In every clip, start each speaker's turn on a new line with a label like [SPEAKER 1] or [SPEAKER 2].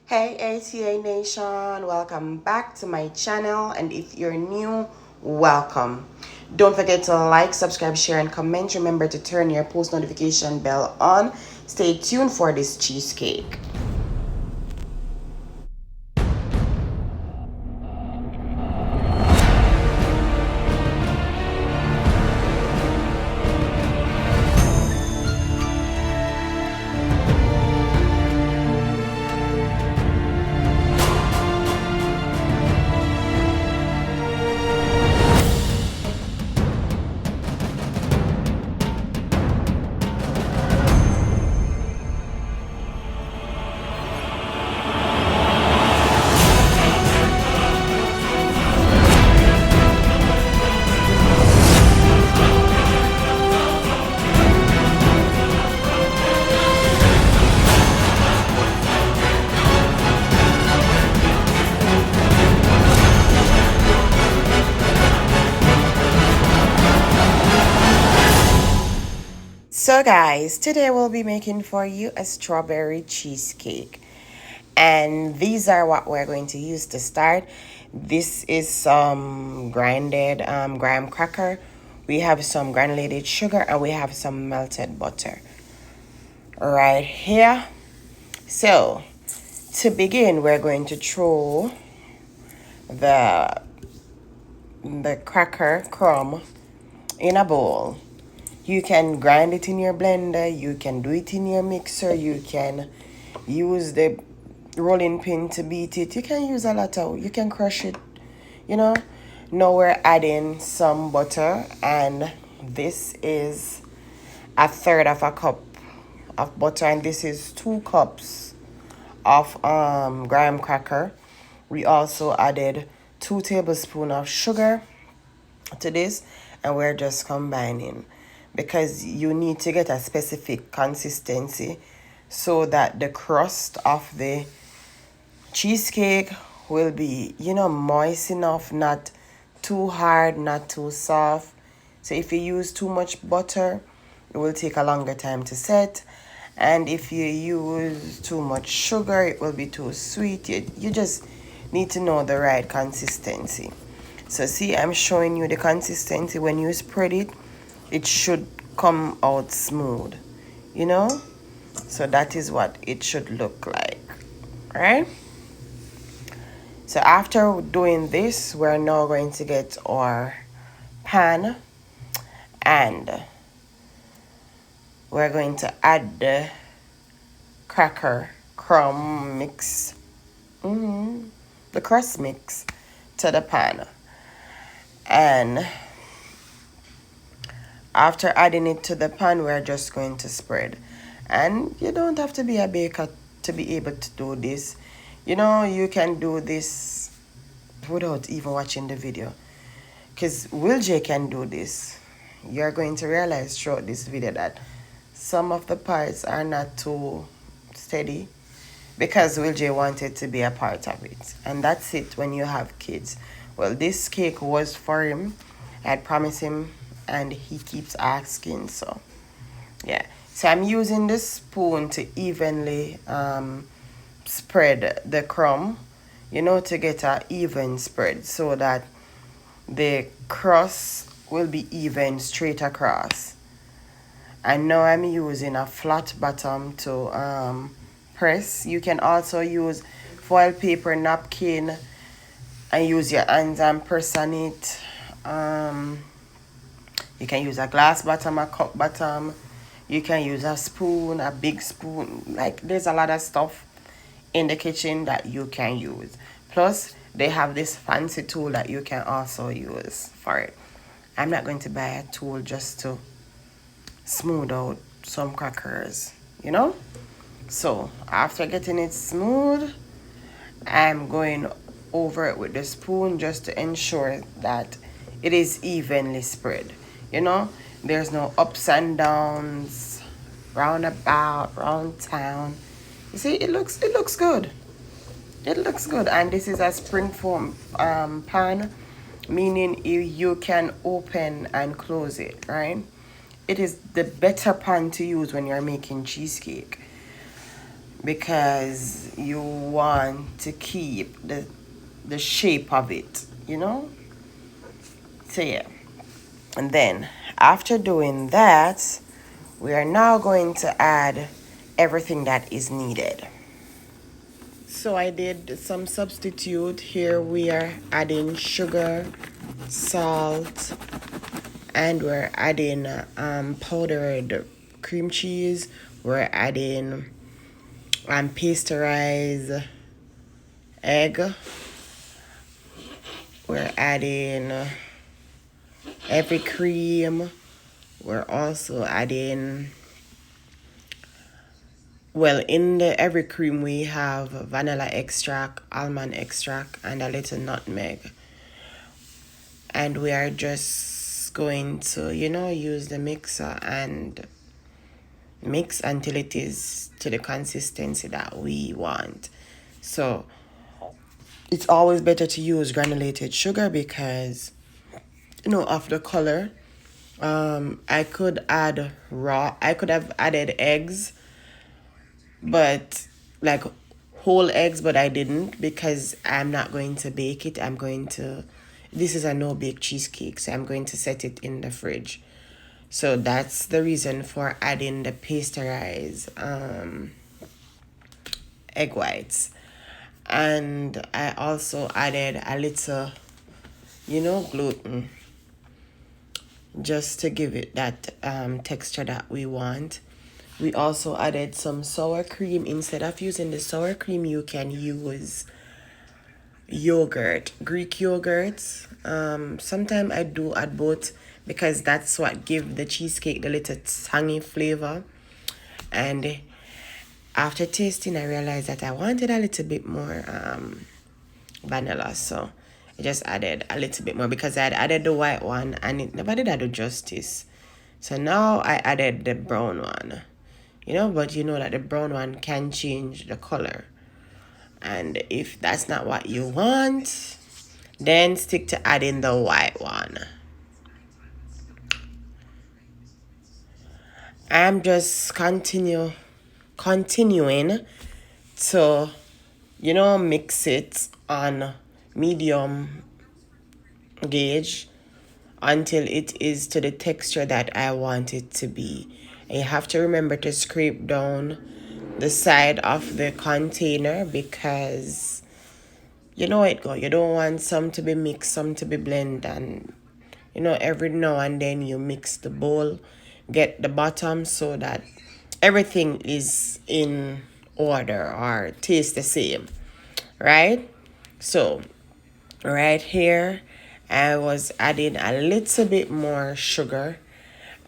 [SPEAKER 1] Hey ATA Nation, welcome back to my channel, and if you're new, welcome. Don't forget to like, subscribe, share, and comment. Remember to turn your post notification bell on. Stay tuned for this cheesecake. So guys, today we'll be making for you a strawberry cheesecake. And these are what we're going to use to start. This is some grinded graham cracker. We have some granulated sugar, and we have some melted butter right here. So to begin, we're going to throw the cracker crumb in a bowl. You can grind it in your blender, you can do it in your mixer, you can use the rolling pin to beat it. You can use a lot of, you can crush it, you know. Now we're adding some butter, and this is a third of a cup of butter, and this is 2 cups of graham cracker. We also added 2 tablespoons of sugar to this, and we're just combining because you need to get a specific consistency so that the crust of the cheesecake will be, moist enough, not too hard, not too soft. So if you use too much butter, it will take a longer time to set. And if you use too much sugar, it will be too sweet. You just need to know the right consistency. So see, I'm showing you the consistency. When you spread it, it should come out smooth, So that is what it should look like, right? So after doing this, we're now going to get our pan, and we're going to add the cracker crumb mix, the crust mix to the pan. And after adding it to the pan, we're just going to spread. And you don't have to be a baker to be able to do this. You can do this without even watching the video, because Will J can do this. You're going to realize throughout this video that some of the parts are not too steady because Will J wanted to be a part of it. And that's it when you have kids. Well, this cake was for him. I had promised him, and he keeps asking. So yeah, so I'm using this spoon to evenly spread the crumb, to get an even spread so that the crust will be even straight across. And now I'm using a flat bottom to press. You can also use foil paper napkin and use your hands and press on it. You can use a glass bottom, a cup bottom. You can use a spoon, a big spoon. Like, there's a lot of stuff in the kitchen that you can use. Plus, they have this fancy tool that you can also use for it. I'm not going to buy a tool just to smooth out some crackers, So, after getting it smooth, I'm going over it with the spoon just to ensure that it is evenly spread. There's no ups and downs, roundabout, round town. You see, it looks good. It looks good. And this is a spring foam pan, meaning you can open and close it, right? It is the better pan to use when you're making cheesecake. because you want to keep the shape of it, you know? So yeah. And then after doing that, we are now going to add everything that is needed. So I did some substitute. Here we are adding sugar, salt, and we're adding powdered cream cheese. We're adding pasteurized egg. We're adding heavy cream. We're also adding, well, in the every cream we have vanilla extract, almond extract, and a little nutmeg. And we are just going to, use the mixer and mix until it is to the consistency that we want. So it's always better to use granulated sugar because, of the color. I could add I could have added eggs, but like whole eggs, but I didn't because I'm not going to bake it. This is a no bake cheesecake, so I'm going to set it in the fridge. So that's the reason for adding the pasteurized egg whites. And I also added a little, gluten just to give it that texture that we want. We also added some sour cream. Instead of using the sour cream, you can use yogurt, Greek yogurt. Sometimes I do add both because that's what give the cheesecake the little tangy flavor. And after tasting, I realized that I wanted a little bit more vanilla, so I just added a little bit more because I had added the white one and it never did do justice. So now I added the brown one, but you know that the brown one can change the color. And if that's not what you want, then stick to adding the white one. I'm just continuing to, mix it on medium gauge until it is to the texture that I want it to be. And you have to remember to scrape down the side of the container because you know it go. You don't want some to be mixed, some to be blend, and every now and then you mix the bowl, get the bottom so that everything is in order or taste the same, right? So right here I was adding a little bit more sugar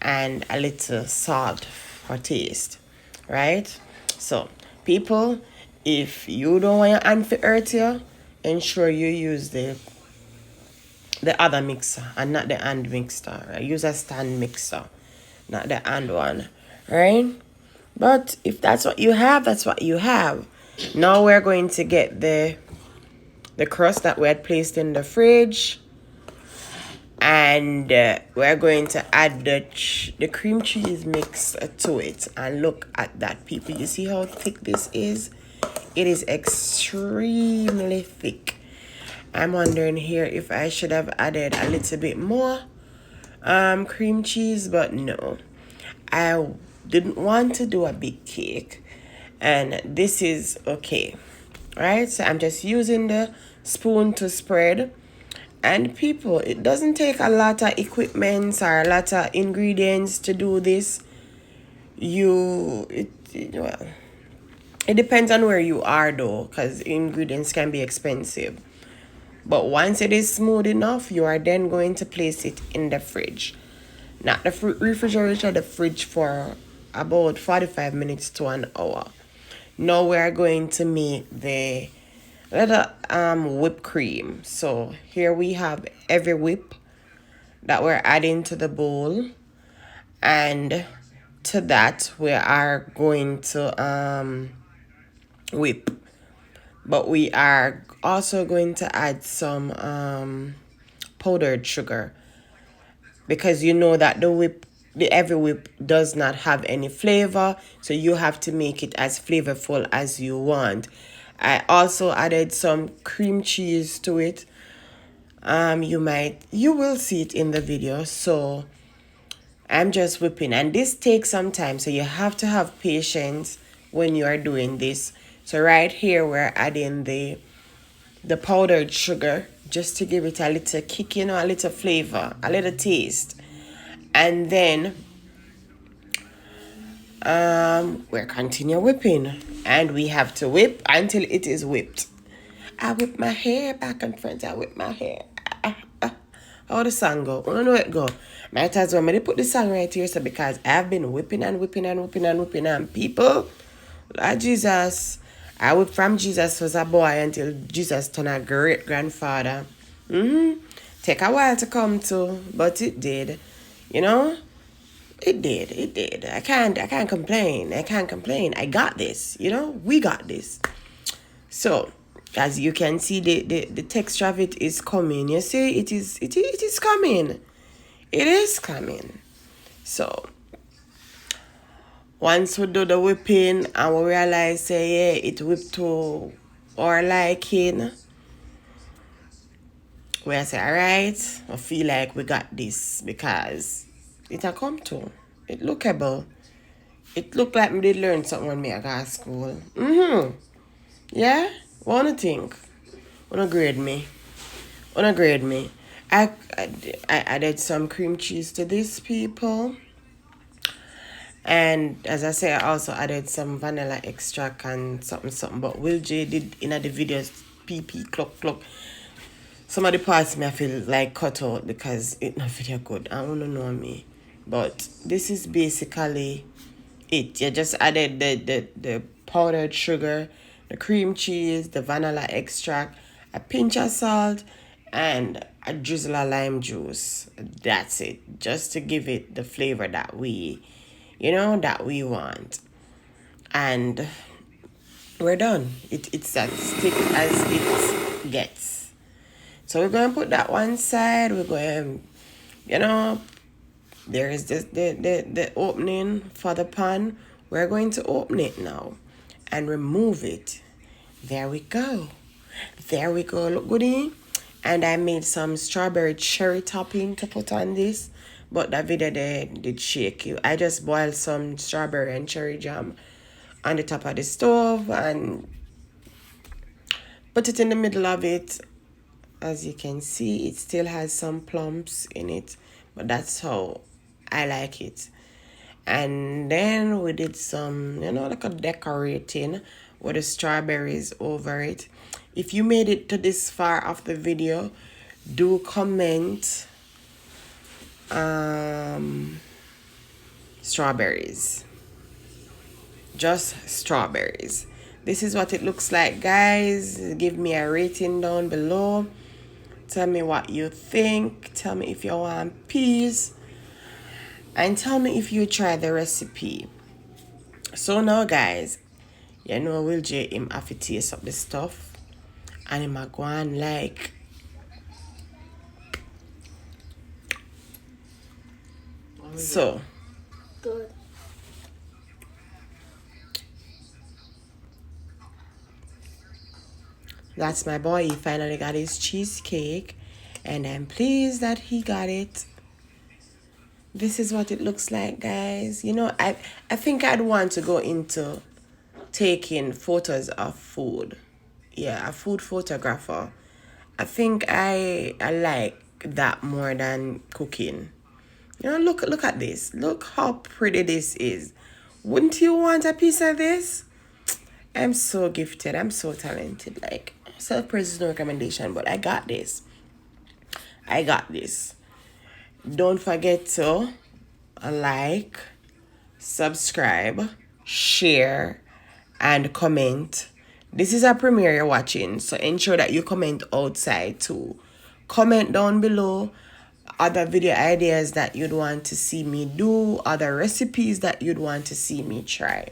[SPEAKER 1] and a little salt for taste, right? So people, if you don't want your hand to hurt you, ensure you use the other mixer and not the hand mixer, right? Use a stand mixer, not the hand one, right? But if that's what you have, that's what you have. Now we're going to get the crust that we had placed in the fridge, and we're going to add the cream cheese mix to it. And look at that, people. You see how thick this is? It is extremely thick. I'm wondering here if I should have added a little bit more cream cheese, but no, I didn't want to do a big cake, and this is okay, right? So I'm just using the spoon to spread. And people, it doesn't take a lot of equipment or a lot of ingredients to do this. Well, it depends on where you are though, because ingredients can be expensive. But once it is smooth enough, you are then going to place it in the fridge. Not the refrigerator, the fridge for about 45 minutes to an hour. Now we are going to make the little whipped cream. So here we have every whip that we're adding to the bowl, and to that we are going to whip, but we are also going to add some powdered sugar because you know that the whip the every whip does not have any flavor, so you have to make it as flavorful as you want. I also added some cream cheese to it. You will see it in the video. So I'm just whipping, and this takes some time, so you have to have patience when you are doing this. So right here we're adding the powdered sugar just to give it a little kick, a little flavor, a little taste. And then we're continue whipping, and we have to whip until it is whipped. I whip my hair back and front. I whip my hair. How the song go? I don't know it go. Might as well. Put the song right here, so because I've been whipping and whipping and whipping and whipping, and people, Lord Jesus, I whipped from Jesus was a boy until Jesus turned a great grandfather. Take a while to come to, but it did. It did. It did. I can't complain. I can't complain. I got this. We got this. So, as you can see, the texture of it is coming. You see, it is coming. It is coming. So, once we do the whipping and we realize, say, yeah, it whipped to our liking, we say, all right, I feel like we got this, because it a come to. It lookable. It look like me did learn something when me I got to school. Yeah? What do you think? Wanna grade me? I added some cream cheese to this, people. And as I say, I also added some vanilla extract and something. But Will J did in the videos, PP, clock. Some of the parts me I feel like cut out because it's not video good. I don't know me. But this is basically it. You just added the powdered sugar, the cream cheese, the vanilla extract, a pinch of salt, and a drizzle of lime juice. That's it. Just to give it the flavor that we want. And we're done. It's as thick as it gets. So we're going to put that one side. We're going, there is the opening for the pan. We're going to open it now and remove it. There we go. Look goodie. And I made some strawberry cherry topping to put on this. But that video there did shake you. I just boiled some strawberry and cherry jam on the top of the stove and put it in the middle of it. As you can see, it still has some plums in it, but that's how I like it. And then we did some, like a decorating with the strawberries over it. If you made it to this far of the video, do comment strawberries. Just strawberries. This is what it looks like, guys. Give me a rating down below. Tell me what you think. Tell me if you want peas. And tell me if you try the recipe. So now, guys, Will J him have to taste up the stuff. And him a go on like. So.
[SPEAKER 2] Good.
[SPEAKER 1] That's my boy. He finally got his cheesecake. And I'm pleased that he got it. This is what it looks like, guys. I think I'd want to go into taking photos of food. Yeah, a food photographer. I think I like that more than cooking. Look at this. Look how pretty this is. Wouldn't you want a piece of this? I'm so gifted. I'm so talented. Like, self-praise is no recommendation, but I got this. Don't forget to like, subscribe, share, and comment. This is a premiere you're watching, so ensure that you comment outside too. Comment down below other video ideas that you'd want to see me do, other recipes that you'd want to see me try.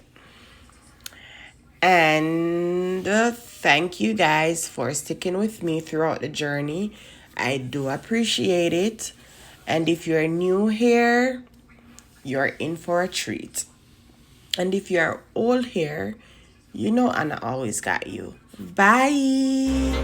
[SPEAKER 1] And thank you guys for sticking with me throughout the journey. I do appreciate it. And if you're new here, you're in for a treat. And if you're old here, you know Anna always got you. Bye.